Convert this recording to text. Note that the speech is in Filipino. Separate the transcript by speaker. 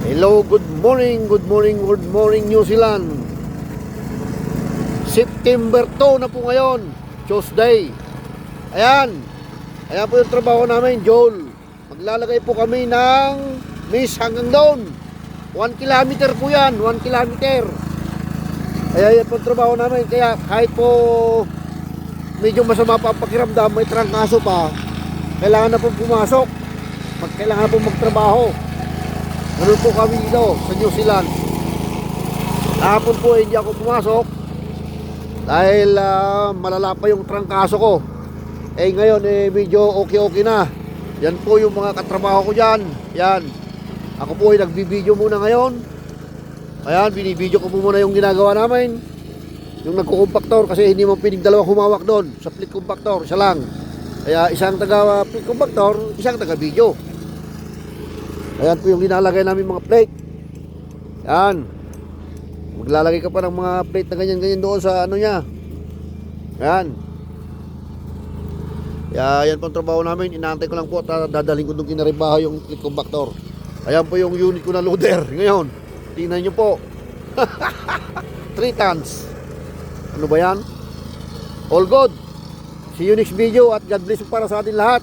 Speaker 1: Hello, good morning, good morning, good morning New Zealand. September 2 na po ngayon, Tuesday. Ayan po yung trabaho namin, Joel. Maglalagay po kami ng mist hanggang doon. 1 kilometer po yan, 1 kilometer. Ayan po yung trabaho namin. Kaya kahit po medyo masama pa ang pakiramdam, may trangkaso pa, kailangan na po pumasok. Kailangan na po magtrabaho. Ganun po kami dito sa New Zealand. Kahapon po hindi ako pumasok dahil malala pa yung trangkaso ko. Ngayon medyo okay na. Yan po yung mga katrabaho ko dyan. Yan. Ako po ay nagbibideo muna ngayon. Ayan, binibideo ko po muna yung ginagawa namin. Yung nagkukumpaktor kasi hindi mo pinig dalawa humawak doon sa split compactor, isa lang. Kaya isang taga split compactor, isang taga video. Ayan po yung linalagay namin mga plate. Ayan. Maglalagay ka pa ng mga plate na ganyan-ganyan doon sa ano niya. Ayan. Kaya yan po ang trabaho namin. Inaantay ko lang po at dadalhin ko doon kinaribaha yung split compactor. Ayan po yung unit ko na loader ngayon. Tingnan nyo po. 3 tons. Ano ba yan? All good. See you next video at God bless you para sa atin lahat.